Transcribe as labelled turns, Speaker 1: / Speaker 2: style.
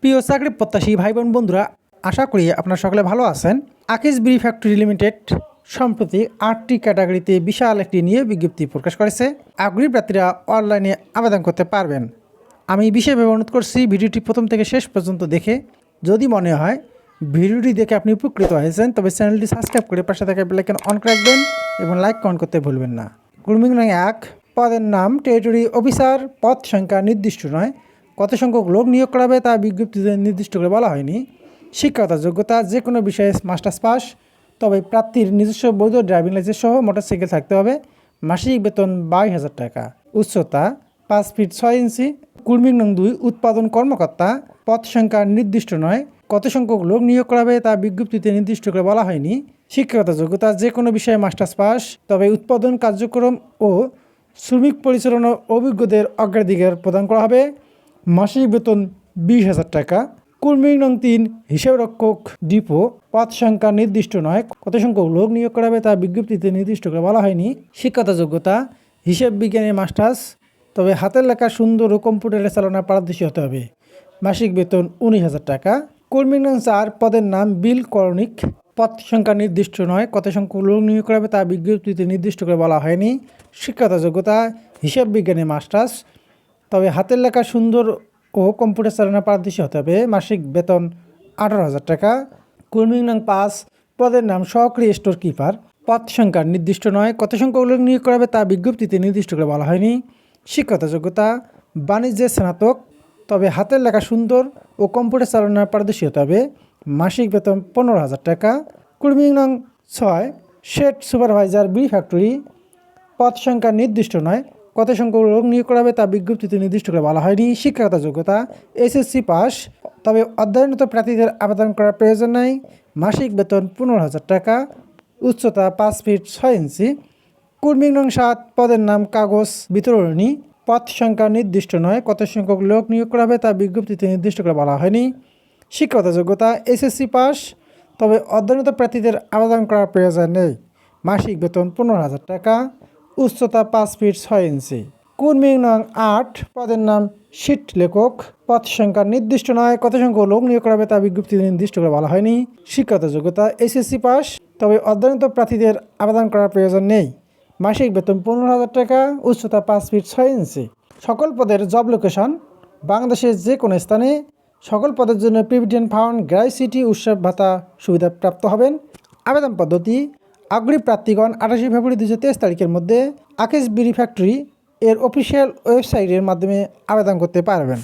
Speaker 1: প্রিয় চাকরি প্রত্যাশী ভাই বোন বন্ধুরা, আশা করি আপনারা সকলে ভালো আছেন। আকিজ গ্রুপ ফ্যাক্টরি লিমিটেড সম্প্রতি 8টি ক্যাটাগরিতে বিশাল একটি নিয়োগ বিজ্ঞপ্তি প্রকাশ করেছে। আগ্রহী প্রার্থীরা অনলাইনে আবেদন করতে পারবেন। আমি বিশেষভাবে অনুরোধ করছি ভিডিওটি প্রথম থেকে শেষ পর্যন্ত দেখে যদি মনে হয় ভিডিওটি দেখে আপনি উপকৃত হয়েছেন তবে চ্যানেলটি সাবস্ক্রাইব করে পাশে থাকা বেল আইকন অন করে রাখবেন এবং লাইক কমেন্ট করতে ভুলবেন না। গ্রুমিং নং 1, পদের নাম টেরিটরি অফিসার, পদ সংখ্যা নির্দিষ্ট নয়, কত সংখ্যক লোক নিয়োগ করা হবে তা বিজ্ঞপ্তিতে নির্দিষ্ট করে বলা হয়নি। শিক্ষাগত যোগ্যতা যে কোনো বিষয়ে মাস্টার্স পাস, তবে প্রার্থীর নিজস্ব বৈধ ড্রাইভিং লাইসেন্স সহ মোটরসাইকেল থাকতে হবে। মাসিক বেতন 22,000 টাকা। উচ্চতা 5 ফিট 6 ইঞ্চি। গ্রুমিং নং 2, উৎপাদন কর্মকর্তা, পদ সংখ্যা নির্দিষ্ট নয়, কত সংখ্যক লোক নিয়োগ করা হবে তা বিজ্ঞপ্তিতে নির্দিষ্ট করে বলা হয়নি। শিক্ষাগত যোগ্যতা যে কোনো বিষয়ে মাস্টার্স পাস, তবে উৎপাদন কার্যক্রম ও শ্রমিক পরিচালনার অভিজ্ঞদের অগ্রাধিকার প্রদান করা হবে। মাসিক বেতন 20,000 টাকা। গ্রুমিং নং 3, হিসাবরক্ষক ডিপো, পদ সংখ্যা নির্দিষ্ট নয়, কত সংখ্যক লোক নিয়োগ করা হবে তা বিজ্ঞপ্তিতে নির্দিষ্ট করে বলা হয়নি। শিক্ষাগত যোগ্যতা হিসাব বিজ্ঞানে মাস্টার্স, তবে হাতের লেখা সুন্দর ও কম্পিউটারে চালানো পারদর্শী হতে হবে। মাসিক বেতন 19,000 টাকা। গ্রুমিং নং 4, পদের নাম বিল করণিক, পদ সংখ্যা নির্দিষ্ট নয়, কত সংখ্যক লোক নিয়োগ করা হবে তা বিজ্ঞপ্তিতে নির্দিষ্ট করে বলা হয়নি। শিক্ষাগত যোগ্যতা হিসাব বিজ্ঞানে মাস্টার্স, তবে হাতের লেখা সুন্দর ও কম্পিউটার চালানো পারদর্শী হতে হবে। মাসিক বেতন 18,000 টাকা। গ্রুমিং নং 5, পদের নাম সহকারী স্টোর কিপার, পদ সংখ্যা নির্দিষ্ট নয়, কত সংখ্যক লোক নিয়োগ করা হবে তা বিজ্ঞপ্তিতে নির্দিষ্ট করে বলা হয়নি। শিক্ষাগত যোগ্যতা বাণিজ্যের স্নাতক, তবে হাতের লেখা সুন্দর ও কম্পিউটার চালানোর পারদর্শী হতে হবে। মাসিক বেতন 15,000 টাকা। গ্রুমিং নং 6, শেড সুপারভাইজার বি ফ্যাক্টরি, পদ সংখ্যা নির্দিষ্ট নয়, কত সংখ্যক লোক নিয়োগ করা হবে তা বিজ্ঞপ্তিতে নির্দিষ্ট করে বলা হয়নি। শিক্ষাগত যোগ্যতা এসএসসি পাস, তবে অধ্যয়নরত প্রার্থীদের আবেদন করার প্রয়োজন নাই। মাসিক বেতন 15,000 টাকা। উচ্চতা 5 ফিট 6 ইঞ্চি। গ্রুমিং নং 7, পদের নাম কাগজ বিতরণী, পদ সংখ্যা নির্দিষ্ট নয়, কত সংখ্যক লোক নিয়োগ করা হবে তা বিজ্ঞপ্তিতে নির্দিষ্ট করে বলা হয়নি। শিক্ষাগত যোগ্যতা এসএসসি পাস, তবে অধ্যয়নরত প্রার্থীদের আবেদন করার প্রয়োজন নেই। মাসিক বেতন 15,000 টাকা। উচ্চতা 5 ফিট 6 ইঞ্চি। গ্রুমিং নং 8, পদের নাম শীট লেখক, পদ সংখ্যা নির্দিষ্ট নয়, কত সংখ্যক লোক নিয়োগ করা হবে তা বিজ্ঞপ্তিতে নির্দিষ্ট করে বলা হয়নি। শিক্ষাগত যোগ্যতা এসএসসি পাস, তবে অধ্যয়নরত প্রার্থীদের আবেদন করার প্রয়োজন নেই। মাসিক বেতন 15,000 টাকা। উচ্চতা 5 ফিট 6 ইঞ্চি। সকল পদের জব লোকেশন বাংলাদেশের যে কোনো স্থানে। সকল পদের জন্য প্রভিডেন্ট ফান্ড, গ্র্যাচুইটি, উৎসব ভাতা সুবিধা প্রাপ্ত হবেন। আবেদন পদ্ধতি: আগ্রহী প্রার্থীগণ 28 ফেব্রুয়ারি 2023 তারিখের মধ্যে আকিজ গ্রুপ ফ্যাক্টরি এর অফিসিয়াল ওয়েবসাইটের মাধ্যমে আবেদন করতে পারবেন।